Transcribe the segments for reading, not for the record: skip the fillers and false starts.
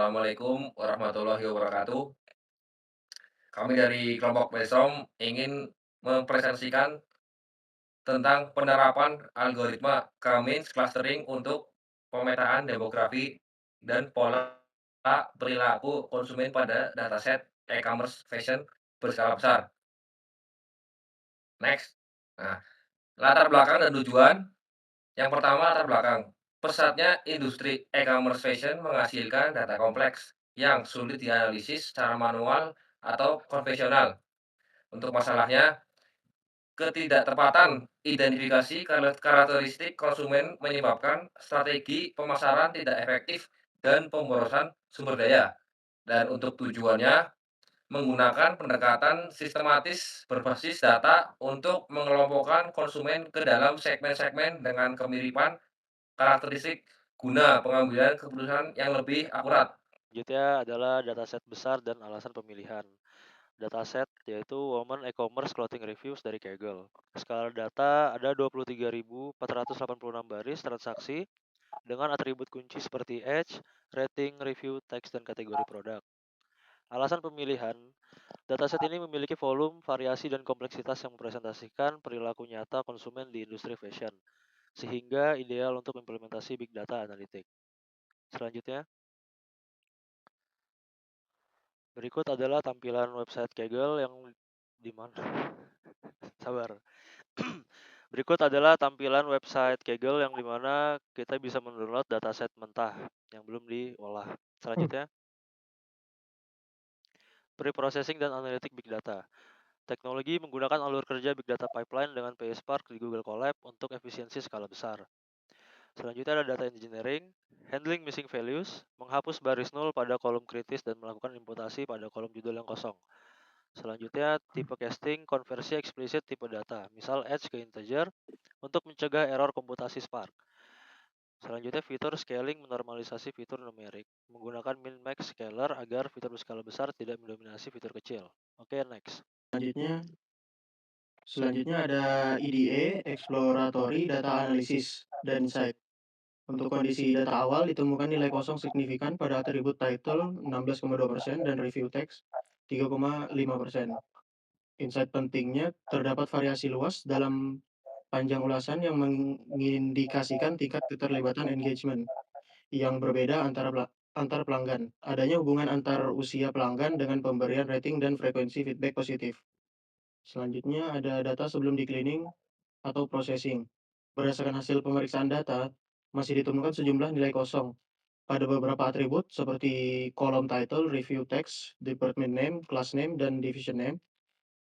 Assalamualaikum warahmatullahi wabarakatuh. Kami dari kelompok Brainstorm ingin mempresentasikan tentang penerapan algoritma K-means clustering untuk pemetaan demografi dan pola perilaku konsumen pada dataset e-commerce fashion berskala besar. Next. Nah, latar belakang dan tujuan. Yang pertama, latar belakang. Pesatnya industri e-commerce fashion menghasilkan data kompleks yang sulit dianalisis secara manual atau konvensional. Untuk masalahnya, ketidaktepatan identifikasi karakteristik konsumen menyebabkan strategi pemasaran tidak efektif dan pemborosan sumber daya. Dan untuk tujuannya, menggunakan pendekatan sistematis berbasis data untuk mengelompokkan konsumen ke dalam segmen-segmen dengan kemiripan karakteristik guna pengambilan keputusan yang lebih akurat. Selanjutnya adalah dataset besar dan alasan pemilihan. Dataset yaitu Women E-commerce Clothing Reviews dari Kaggle. Skala data ada 23.486 baris transaksi dengan atribut kunci seperti age, rating, review, teks, dan kategori produk. Alasan pemilihan, dataset ini memiliki volume, variasi, dan kompleksitas yang mempresentasikan perilaku nyata konsumen di industri fashion, sehingga ideal untuk implementasi big data analitik. Selanjutnya, berikut adalah tampilan website Kaggle yang di mana sabar. Berikut adalah tampilan website Kaggle yang dimana kita bisa mendownload dataset mentah yang belum diolah. Selanjutnya, pre-processing dan analitik big data. Teknologi menggunakan alur kerja big data pipeline dengan PySpark di Google Colab untuk efisiensi skala besar. Selanjutnya ada data engineering, handling missing values, menghapus baris nol pada kolom kritis dan melakukan imputasi pada kolom judul yang kosong. Selanjutnya, tipe casting, konversi eksplisit tipe data, misal edge ke integer, untuk mencegah error komputasi Spark. Selanjutnya, fitur scaling menormalisasi fitur numerik, menggunakan min-max scaler agar fitur berskala besar tidak mendominasi fitur kecil. Oke, next. Selanjutnya selanjutnya ada EDA, Exploratory Data Analysis, dan Insight. Untuk kondisi data awal ditemukan nilai kosong signifikan pada atribut title 16,2% dan review text 3,5%. Insight pentingnya terdapat variasi luas dalam panjang ulasan yang mengindikasikan tingkat keterlibatan engagement yang berbeda antar pelanggan. Adanya hubungan antar usia pelanggan dengan pemberian rating dan frekuensi feedback positif. Selanjutnya ada data sebelum di-cleaning atau processing. Berdasarkan hasil pemeriksaan data, masih ditemukan sejumlah nilai kosong pada beberapa atribut seperti kolom title, review text, department name, class name, dan division name.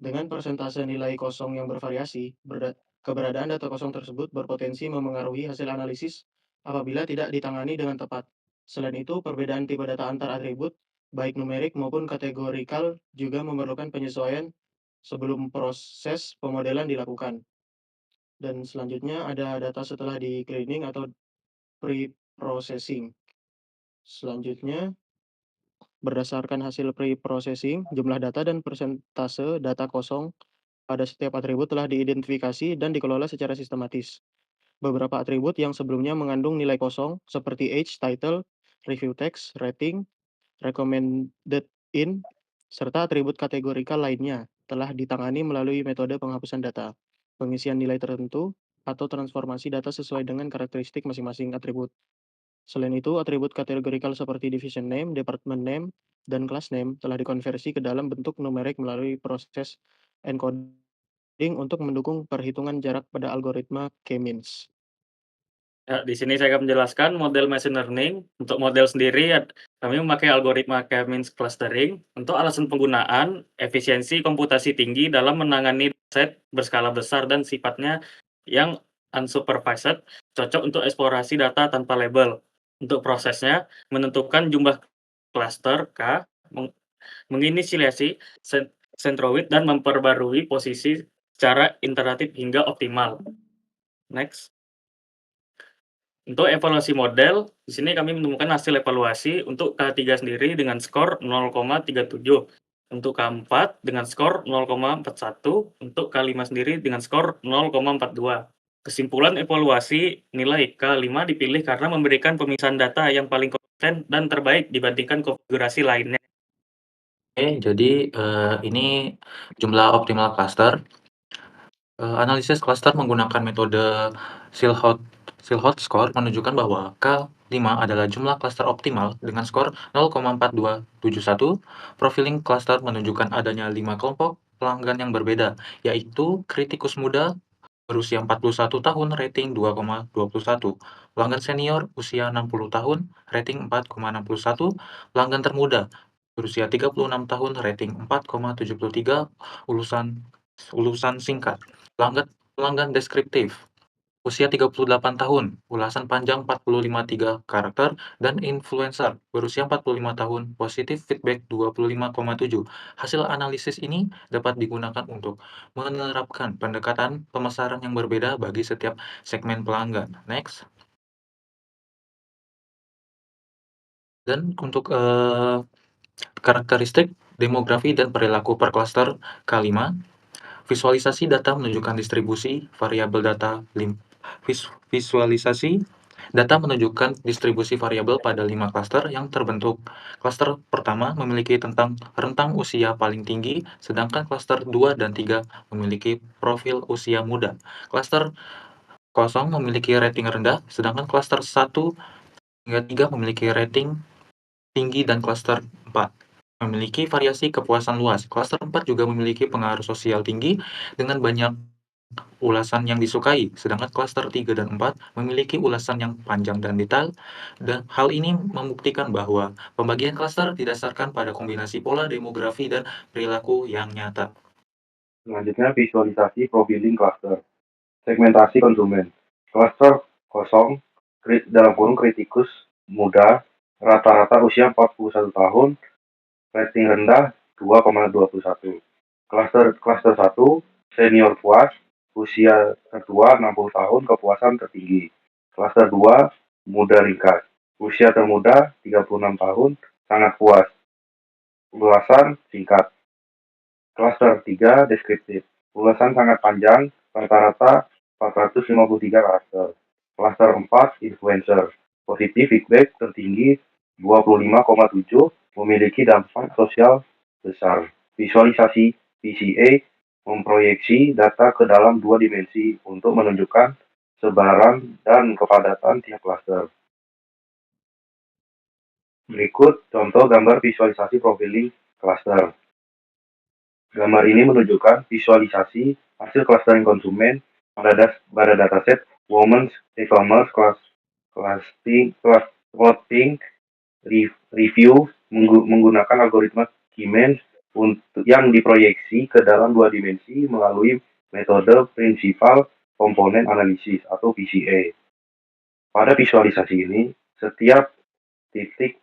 Dengan persentase nilai kosong yang bervariasi, keberadaan data kosong tersebut berpotensi memengaruhi hasil analisis apabila tidak ditangani dengan tepat. Selain itu, perbedaan tipe data antar atribut, baik numerik maupun kategorikal, juga memerlukan penyesuaian sebelum proses pemodelan dilakukan. Dan selanjutnya ada data setelah di-cleaning atau pre-processing. Selanjutnya, berdasarkan hasil pre-processing, jumlah data dan persentase data kosong pada setiap atribut telah diidentifikasi dan dikelola secara sistematis. Beberapa atribut yang sebelumnya mengandung nilai kosong, seperti age, title, review text, rating, recommended in, serta atribut kategorikal lainnya, telah ditangani melalui metode penghapusan data, pengisian nilai tertentu, atau transformasi data sesuai dengan karakteristik masing-masing atribut. Selain itu, atribut kategorikal seperti division name, department name, dan class name telah dikonversi ke dalam bentuk numerik melalui proses encoding untuk mendukung perhitungan jarak pada algoritma K-means. Ya, di sini saya akan menjelaskan model machine learning. Untuk model sendiri, kami memakai algoritma K-means clustering. Untuk alasan penggunaan, efisiensi komputasi tinggi dalam menangani set berskala besar dan sifatnya yang unsupervised, cocok untuk eksplorasi data tanpa label. Untuk prosesnya, menentukan jumlah cluster K, menginisiasi centroid, dan memperbarui posisi secara iteratif hingga optimal. Next. Untuk evaluasi model, di sini kami menemukan hasil evaluasi untuk K3 sendiri dengan skor 0,37, untuk K4 dengan skor 0,41, untuk K5 sendiri dengan skor 0,42. Kesimpulan evaluasi, nilai K5 dipilih karena memberikan pemisahan data yang paling dan terbaik dibandingkan konfigurasi lainnya. Oke, jadi, ini jumlah optimal cluster. Analisis cluster menggunakan metode Silhouette score menunjukkan bahwa K5 adalah jumlah cluster optimal dengan skor 0,4271. Profiling cluster menunjukkan adanya 5 kelompok pelanggan yang berbeda, yaitu kritikus muda berusia 41 tahun, rating 2,21, pelanggan senior usia 60 tahun, rating 4,61, pelanggan termuda berusia 36 tahun, rating 4,73, ulasan singkat, pelanggan deskriptif, usia 38 tahun, ulasan panjang 45 karakter, dan influencer, berusia 45 tahun, positif feedback 25,7. Hasil analisis ini dapat digunakan untuk menerapkan pendekatan pemasaran yang berbeda bagi setiap segmen pelanggan. Next. Dan untuk karakteristik, demografi, dan perilaku per klaster K5, visualisasi data menunjukkan distribusi variabel data visualisasi data menunjukkan distribusi variabel pada 5 klaster yang terbentuk. Klaster pertama memiliki rentang usia paling tinggi, sedangkan klaster 2 dan 3 memiliki profil usia muda. Klaster 0 memiliki rating rendah, sedangkan klaster 1 hingga 3 memiliki rating tinggi, dan klaster 4 memiliki variasi kepuasan luas. Klaster 4 juga memiliki pengaruh sosial tinggi dengan banyak ulasan yang disukai, sedangkan klaster 3 dan 4 memiliki ulasan yang panjang dan detail, dan hal ini membuktikan bahwa pembagian klaster didasarkan pada kombinasi pola demografi dan perilaku yang nyata. Selanjutnya, visualisasi profiling cluster. Segmentasi konsumen. Cluster 0, dalam kurung kritikus muda, rata-rata usia 41 tahun, rating rendah 2,21. Cluster 1, senior puas, usia tertua 60 tahun, kepuasan tertinggi. Cluster 2, muda ringkas, usia termuda 36 tahun, sangat puas. Ulasan singkat. Cluster 3, deskriptif, ulasan sangat panjang, rata-rata 453 karakter. Cluster 4, influencer, positif feedback tertinggi 25,7, memiliki dampak sosial besar. Visualisasi PCA memproyeksi data ke dalam 2 dimensi untuk menunjukkan sebaran dan kepadatan tiap cluster. Berikut contoh gambar visualisasi profiling cluster. Gambar ini menunjukkan visualisasi hasil clustering konsumen pada dataset Women's E-commerce clothing review menggunakan algoritma Siemens yang diproyeksi ke dalam 2 dimensi melalui metode Principal Component Analysis atau PCA. Pada visualisasi ini, setiap titik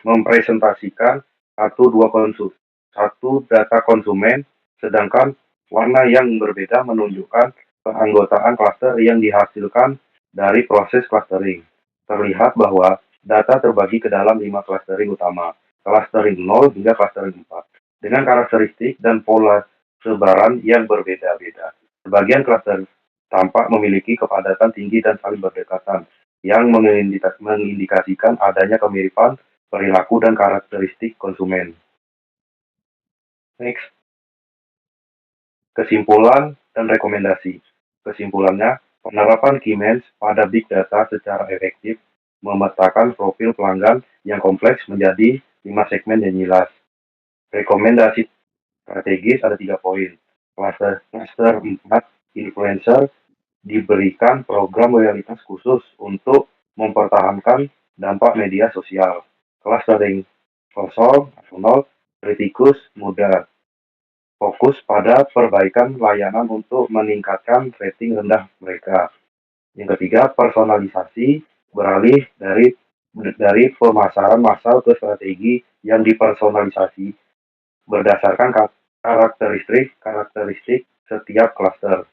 mempresentasikan satu data konsumen, sedangkan warna yang berbeda menunjukkan keanggotaan cluster yang dihasilkan dari proses clustering. Terlihat bahwa data terbagi ke dalam 5 clustering utama, clustering 0 hingga clustering 4, dengan karakteristik dan pola sebaran yang berbeda-beda. Sebagian cluster tampak memiliki kepadatan tinggi dan saling berdekatan, yang mengindikasikan adanya kemiripan perilaku dan karakteristik konsumen. Next. Kesimpulan dan rekomendasi. Kesimpulannya, penerapan Siemens pada Big Data secara efektif memetakan profil pelanggan yang kompleks menjadi 5 segmen yang jelas. Rekomendasi strategis ada 3 poin. Cluster 4, influencer, diberikan program loyalitas khusus untuk mempertahankan dampak media sosial. Clustering 0, kritikus muda, fokus pada perbaikan layanan untuk meningkatkan rating rendah mereka. Yang ketiga, personalisasi, beralih dari pemasaran massal ke strategi yang dipersonalisasi berdasarkan karakteristik setiap cluster.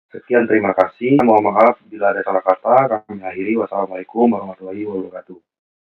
Sekian, terima kasih. Mohon maaf bila ada salah kata. Kami akhiri. Wassalamualaikum warahmatullahi wabarakatuh.